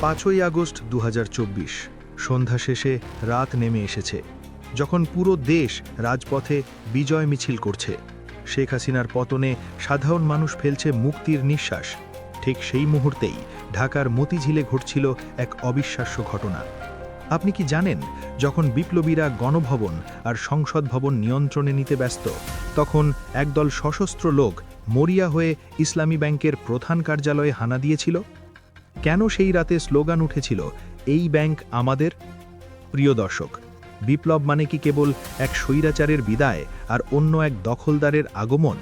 5ই August 2024 সন্ধ্যা শেষে রাত নেমে এসেছে, যখন পুরো দেশ রাজপথে বিজয় মিছিল করছে। শেখ হাসিনার পতনে সাধারণ মানুষ ফেলছে মুক্তির নিঃশ্বাস। ঠিক সেই মুহূর্তেই ঢাকার মতিঝিলে ঘটছিল এক অবিশ্বাস্য ঘটনা। আপনি কি জানেন, যখন বিপ্লবীরা গণভবন আর সংসদ ভবন নিয়ন্ত্রণে নিতে ব্যস্ত, তখন একদল সশস্ত্র লোক মরিয়া হয়ে ইসলামী ব্যাংকের প্রধান কার্যালয়ে হানা দিয়েছিল? কেন সেই রাতে স্লোগান উঠেছিল, এই ব্যাংক আমাদের? প্রিয় দর্শক, বিপ্লব মানে কি কেবল এক স্বৈরাচারের বিদায় আর অন্য এক দখলদারের আগমন?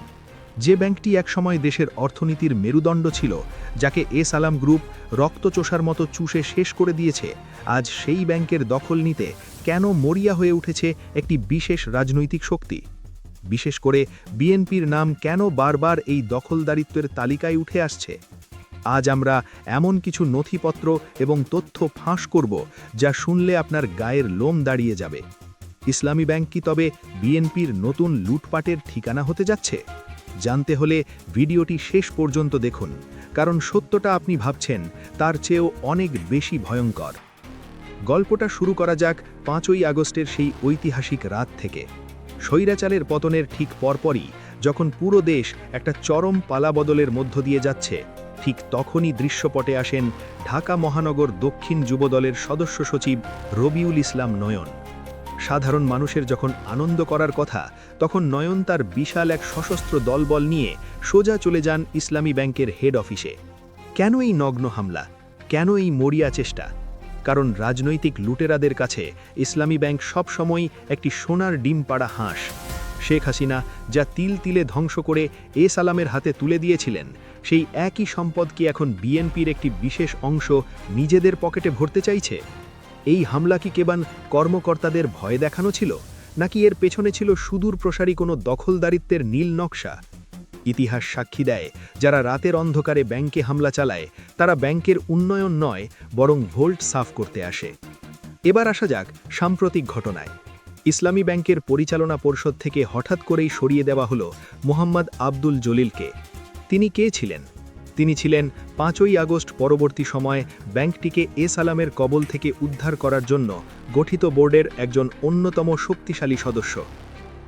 যে ব্যাংকটি একসময় দেশের অর্থনীতির মেরুদণ্ড ছিল, যাকে সালাম গ্রুপ রক্তচোষার মতো চুষে শেষ করে দিয়েছে, আজ সেই ব্যাংকের দখল নিতে কেন মরিয়া হয়ে উঠেছে একটি বিশেষ রাজনৈতিক শক্তি? বিশেষ করে বিএনপির নাম কেন বারবার এই দখলদারিত্বের তালিকায় উঠে আসছে? আজ আমরা এমন কিছু নথিপত্র এবং তথ্য ফাঁস করব, যা শুনলে আপনার গায়ের লোম দাঁড়িয়ে যাবে। ইসলামী ব্যাংক কি তবে বিএনপির নতুন লুটপাটের ঠিকানা হতে যাচ্ছে? জানতে হলে ভিডিওটি শেষ পর্যন্ত দেখুন, কারণ সত্যটা আপনি ভাবছেন তার চেয়েও অনেক বেশি ভয়ঙ্কর। গল্পটা শুরু করা যাক 5ই আগস্টের সেই ঐতিহাসিক রাত থেকে। স্বৈরাচারের পতনের ঠিক পরপরই যখন পুরো দেশ একটা চরম পালাবদলের মধ্য দিয়ে যাচ্ছে, ঠিক তখনই দৃশ্যপটে আসেন ঢাকা মহানগর দক্ষিণ যুবদলের সদস্য সচিব রবিউল ইসলাম নয়ন। সাধারণ মানুষের যখন আনন্দ করার কথা, তখন নয়ন তার বিশাল এক সশস্ত্র দলবল নিয়ে সোজা চলে যান ইসলামী ব্যাংকের হেড অফিসে। কেন এই নগ্ন হামলা? কেন এই মরিয়া চেষ্টা? কারণ রাজনৈতিক লুটেরাদের কাছে ইসলামী ব্যাংক সবসময় একটি সোনার ডিম পাড়া হাঁস। শেখ হাসিনা যা তিল তিলে ধ্বংস করে সালামের হাতে তুলে দিয়েছিলেন, সেই একই সম্পদ কি এখন বিএনপির একটি বিশেষ অংশ নিজেদের পকেটে ভরতে চাইছে? এই হামলা কি কেবল কর্মকর্তাদের ভয় দেখানো ছিল, নাকি এর পেছনে ছিল সুদূর প্রসারী কোনো দখলদারিত্বের নীল নকশা? ইতিহাস সাক্ষী দেয়, যারা রাতের অন্ধকারে ব্যাংকে হামলা চালায়, তারা ব্যাংকের উন্নয়ন নয়, বরং ভোল্ট সাফ করতে আসে। এবার আসা যাক সাম্প্রতিক ঘটনায়। ইসলামী ব্যাংকের পরিচালনা পর্ষদ থেকে হঠাৎ করেই সরিয়ে দেওয়া হলো মোহাম্মদ আব্দুল জলিলকে। তিনি কে ছিলেন? তিনি ছিলেন 5ই আগস্ট পরবর্তী সময়ে ব্যাংকটিকে সালামের কবল থেকে উদ্ধার করার জন্য গঠিত বোর্ডের একজন অন্যতম শক্তিশালী সদস্য।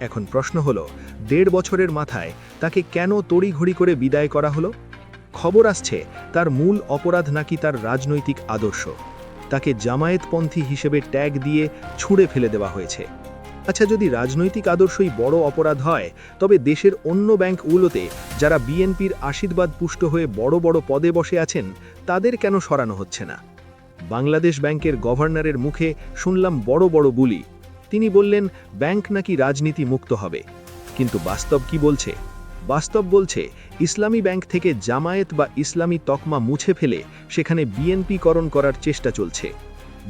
এখন প্রশ্ন হলো, 1.5 বছরের মাথায় তাকে কেন তড়িঘড়ি করে বিদায় করা হলো? খবর আসছে তার মূল অপরাধ নাকি তার রাজনৈতিক আদর্শ। তাকে জামায়াতপন্থী হিসেবে ট্যাগ দিয়ে ছুঁড়ে ফেলে দেওয়া হয়েছে। আচ্ছা, যদি রাজনৈতিক আদর্শই বড় অপরাধ হয়, তবে দেশের অন্য ব্যাংকগুলোতে যারা বিএনপির আশীর্বাদ পুষ্ট হয়ে বড় বড় পদে বসে আছেন, তাদের কেন সরানো হচ্ছে না? বাংলাদেশ ব্যাংকের গভর্নরের মুখে শুনলাম বড় বড় বুলি। তিনি বললেন ব্যাংক নাকি রাজনীতি মুক্ত হবে। কিন্তু বাস্তব কি বলছে? বাস্তব বলছে ইসলামী ব্যাংক থেকে জামায়াত বা ইসলামী তকমা মুছে ফেলে সেখানে বিএনপিকরণ করার চেষ্টা চলছে।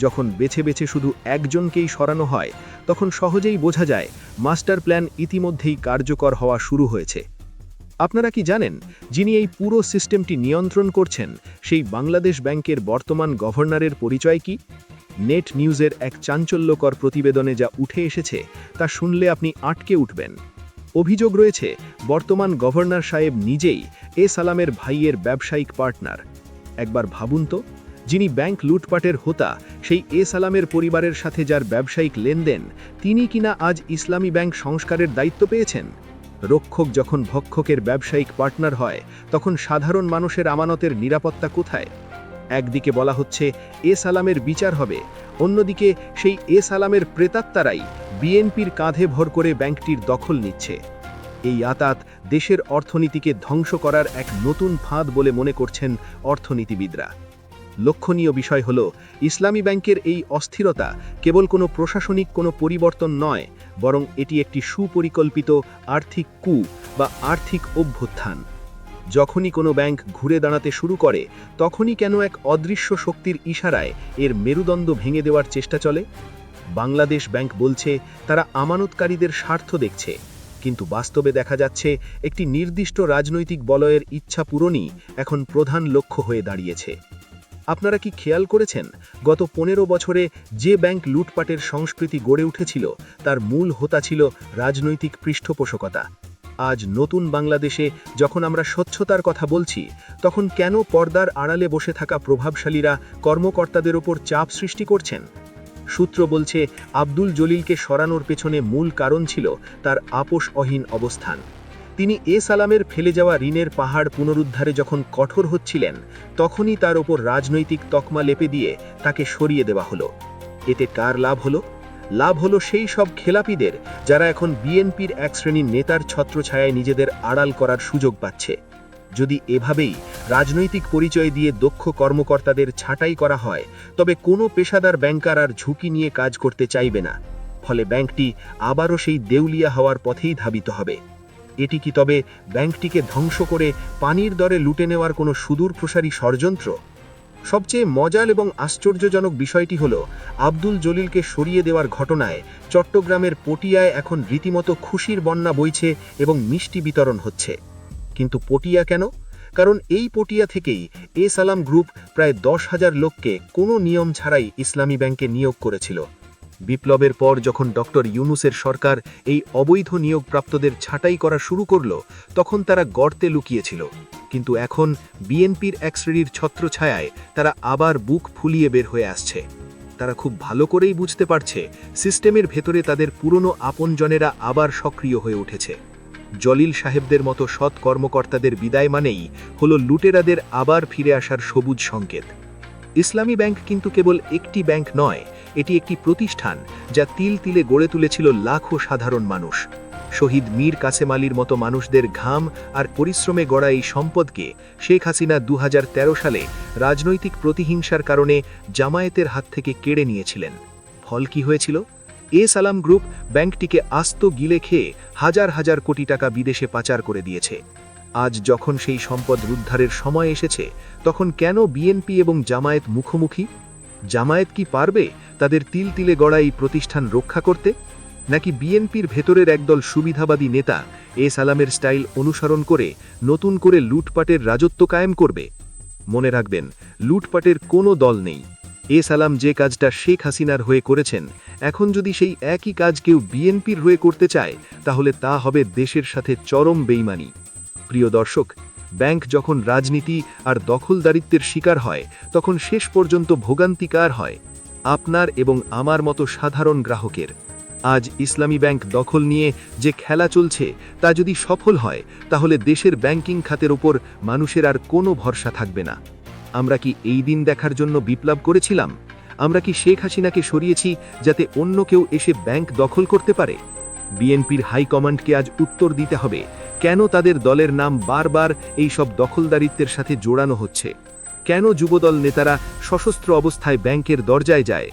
যখন বেছে বেছে শুধু একজনকেই সরানো হয়, তখন সহজেই বোঝা যায় মাস্টার প্ল্যান ইতিমধ্যেই কার্যকর হওয়া শুরু হয়েছে। আপনারা কি জানেন, যিনি এই পুরো সিস্টেমটি নিয়ন্ত্রণ করছেন, সেই বাংলাদেশ ব্যাংকের বর্তমান গভর্নরের পরিচয় কি? নেট নিউজের এক চাঞ্চল্যকর প্রতিবেদনে যা উঠে এসেছে, তা শুনলে আপনি আটকে উঠবেন। অভিযোগ রয়েছে বর্তমান গভর্নর সাহেব নিজেই সালামের ভাইয়ের ব্যবসায়িক পার্টনার। একবার ভাবুন তো, যিনি ব্যাংক লুটপাটের হোতা, সেই সালামের পরিবারের সাথে যার ব্যবসায়িক লেনদেন, তিনি কিনা আজ ইসলামী ব্যাংক সংস্কারের দায়িত্ব পেয়েছেন। রক্ষক যখন ভক্ষকের ব্যবসায়িক পার্টনার হয়, তখন সাধারণ মানুষের আমানতের নিরাপত্তা কোথায়? একদিকে বলা হচ্ছে সালামের বিচার হবে, অন্যদিকে সেই সালামের প্রেতাত্মারাই বিএনপির কাঁধে ভর করে ব্যাংকটির দখল নিচ্ছে। এই আতাত দেশের অর্থনীতিকে ধ্বংস করার এক নতুন ফাঁদ বলে মনে করছেন অর্থনীতিবিদরা। লক্ষণীয় বিষয় হল, ইসলামী ব্যাংকের এই অস্থিরতা কেবল কোনো প্রশাসনিক কোনো পরিবর্তন নয়, বরং এটি একটি সুপরিকল্পিত আর্থিক কূ বা আর্থিক অভ্যুত্থান। যখনই কোনো ব্যাংক ঘুরে দাঁড়াতে শুরু করে, তখনই কেন এক অদৃশ্য শক্তির ইশারায় এর মেরুদণ্ড ভেঙে দেওয়ার চেষ্টা চলে। বাংলাদেশ ব্যাংক বলছে তারা আমানতকারীদের স্বার্থ দেখছে, কিন্তু বাস্তবে দেখা যাচ্ছে একটি নির্দিষ্ট রাজনৈতিক বলয়ের ইচ্ছা পূরণই এখন প্রধান লক্ষ্য হয়ে দাঁড়িয়েছে। আপনারা কি খেয়াল করেছেন, গত 15 বছরে যে ব্যাংক লুটপাটের সংস্কৃতি গড়ে উঠেছিল, তার মূল হোতা ছিল রাজনৈতিক পৃষ্ঠপোষকতা। আজ নতুন বাংলাদেশে যখন আমরা স্বচ্ছতার কথা বলছি, তখন কেন পর্দার আড়ালে বসে থাকা প্রভাবশালীরা কর্মকর্তাদের ওপর চাপ সৃষ্টি করছেন? সূত্র বলছে, আব্দুল জলিলকে সরানোর পেছনে মূল কারণ ছিল তার আপোষহীন অবস্থান। তিনি সালামের ফেলে যাওয়া ঋণের পাহাড় পুনরুদ্ধারে যখন কঠোর হচ্ছিলেন, তখনই তার ওপর রাজনৈতিক তকমা লেপে দিয়ে তাকে সরিয়ে দেওয়া হলো। এতে কার লাভ হলো? লাভ হলো সেই সব খেলাপিদের যারা এখন বিএনপির এক শ্রেণীর নেতার ছত্রছায়ায় নিজেদের আড়াল করার সুযোগ পাচ্ছে। যদি এভাবেই রাজনৈতিক পরিচয় দিয়ে দক্ষ কর্মকর্তাদের ছাঁটাই করা হয়, তবে কোনো পেশাদার ব্যাংকার আর ঝুঁকি নিয়ে কাজ করতে চাইবে না। ফলে ব্যাংকটি আবারও সেই দেউলিয়া হওয়ার পথেই ধাবিত হবে। এটি কি তবে ব্যাংকটিকে ধ্বংস করে পানির দরে লুটে নেওয়ার কোনো সুদূরপ্রসারী ষড়যন্ত্র? সবচেয়ে মজার এবং আশ্চর্যজনক বিষয়টি হল, আব্দুল জলিলকে সরিয়ে দেওয়ার ঘটনায় চট্টগ্রামের পটিয়ায় এখন রীতিমতো খুশির বন্যা বইছে এবং মিষ্টি বিতরণ হচ্ছে। কিন্তু পটিয়া কেন? কারণ এই পটিয়া থেকেই সালাম গ্রুপ প্রায় 10,000 লোককে কোনো নিয়ম ছাড়াই ইসলামী ব্যাংকে নিয়োগ করেছিল। বিপ্লবের পর যখন ডক্টর ইউনূসের সরকার এই অবৈধ নিয়োগপ্রাপ্তদের ছাঁটাই করা শুরু করল, তখন তারা গর্তে লুকিয়েছিল। কিন্তু এখন বিএনপির এক শ্রেণীর ছত্রছায়ায় তারা আবার বুক ফুলিয়ে বের হয়ে আসছে। তারা খুব ভালো করেই বুঝতে পারছে, সিস্টেমের ভেতরে তাদের পুরনো আপনজনেরা আবার সক্রিয় হয়ে উঠেছে। জলিল সাহেবদের মতো সৎ কর্মকর্তাদের বিদায় মানেই হলো লুটেরাদের আবার ফিরে আসার সবুজ সংকেত। ইসলামী ব্যাংক কিন্তু কেবল একটি ব্যাংক নয়, এটি একটি প্রতিষ্ঠান যা তিল তিলে গড়ে তুলেছিল লাখো সাধারণ মানুষ। শহীদ মীর কাসেম আলীর মতো মানুষদের ঘাম আর পরিশ্রমে গড়া এই সম্পদকে শেখ হাসিনা 2013 সালে রাজনৈতিক প্রতিহিংসার কারণে জামায়াতের হাত থেকে কেড়ে নিয়েছিলেন। ফল কি হয়েছিল? সালাম গ্রুপ ব্যাংকটিকে আস্ত গিলে খেয়ে হাজার হাজার কোটি টাকা বিদেশে পাচার করে দিয়েছে। আজ যখন সেই সম্পদ উদ্ধারের সময় এসেছে, তখন কেন বিএনপি এবং জামায়াত মুখোমুখি? জামায়াত কি পারবে তাদের তিল তিলে গড়া এই প্রতিষ্ঠান রক্ষা করতে? নাকি বিএনপির ভেতরের একদল সুবিধাবাদী নেতা সালামের স্টাইল অনুসরণ করে নতুন করে লুটপাটের রাজত্ব কায়েম করবে? মনে রাখবেন, লুটপাটের কোনো দল নেই। সালাম যে কাজটা শেখ হাসিনার হয়ে করেছেন, এখন যদি সেই একই কাজ কেউ বিএনপির হয়ে করতে চায়, তাহলে তা হবে দেশের সাথে চরম বেইমানি। প্রিয় দর্শক, ব্যাংক যখন রাজনীতি আর দখলদারিত্বের শিকার হয়, তখন শেষ পর্যন্ত ভোগান্তি কার হয়? আপনার এবং আমার মতো সাধারণ গ্রাহকের। আজ ইসলামী ব্যাংক দখল নিয়ে যে খেলা চলছে, তা যদি সফল হয়, তাহলে দেশের ব্যাংকিং খাতের ওপর মানুষের আর কোনো ভরসা থাকবে না। আমরা কি এই দিন দেখার জন্য বিপ্লব করেছিলাম? আমরা কি শেখ হাসিনাকে সরিয়েছি যাতে অন্য কেউ এসে ব্যাংক দখল করতে পারে? বিএনপির হাইকমান্ডকে আজ উত্তর দিতে হবে, কেন তাদের দলের নাম বারবার এই সব দখলদারিত্বের সাথে জোড়ানো হচ্ছে? কেন যুবদল নেতারা সশস্ত্র অবস্থায় ব্যাংকের দরজায় যায়?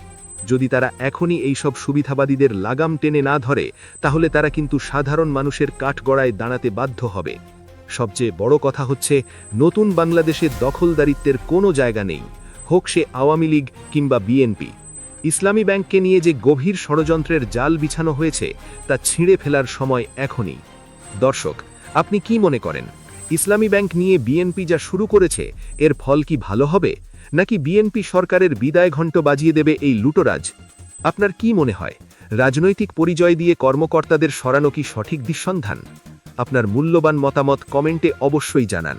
যদি তারা এখনই এই সব সুবিধাবাদীদের লাগাম টেনে না ধরে, তাহলে তারা কিন্তু সাধারণ মানুষের কাঠগড়ায় দাঁড়াতে বাধ্য হবে। সবচেয়ে বড় কথা হচ্ছে, নতুন বাংলাদেশে দখলদারিত্বের কোনো জায়গা নেই, হোক সে আওয়ামী লীগ কিংবা বিএনপি। ইসলামী ব্যাংককে নিয়ে যে গভীর ষড়যন্ত্রের জাল বিছানো হয়েছে, তা ছিঁড়ে ফেলার সময় এখনই। দর্শক, আপনি কি মনে করেন, ইসলামী ব্যাংক নিয়ে বিএনপি যা শুরু করেছে, এর ফল কি ভালো হবে, নাকি বিএনপি সরকারের বিদায় ঘণ্ট বাজিয়ে দেবে এই লুটোরাজ? আপনার কি মনে হয়, রাজনৈতিক পরিচয় দিয়ে কর্মকর্তাদের সরানো কি সঠিক দিকসন্ধান? আপনার মূল্যবান মতামত কমেন্টে অবশ্যই জানান।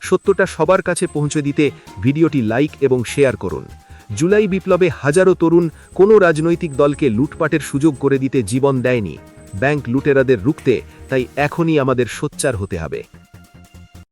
সত্যটা সবার কাছে পৌঁছে দিতে ভিডিওটি লাইক এবং শেয়ার করুন। জুলাই বিপ্লবে হাজারো তরুণ কোনো রাজনৈতিক দলকে লুটপাটের সুযোগ করে দিতে জীবন দেয়নি। ব্যাংক লুটেরাদের রুখতে তাই এখনই আমাদের সোচ্চার হতে হবে।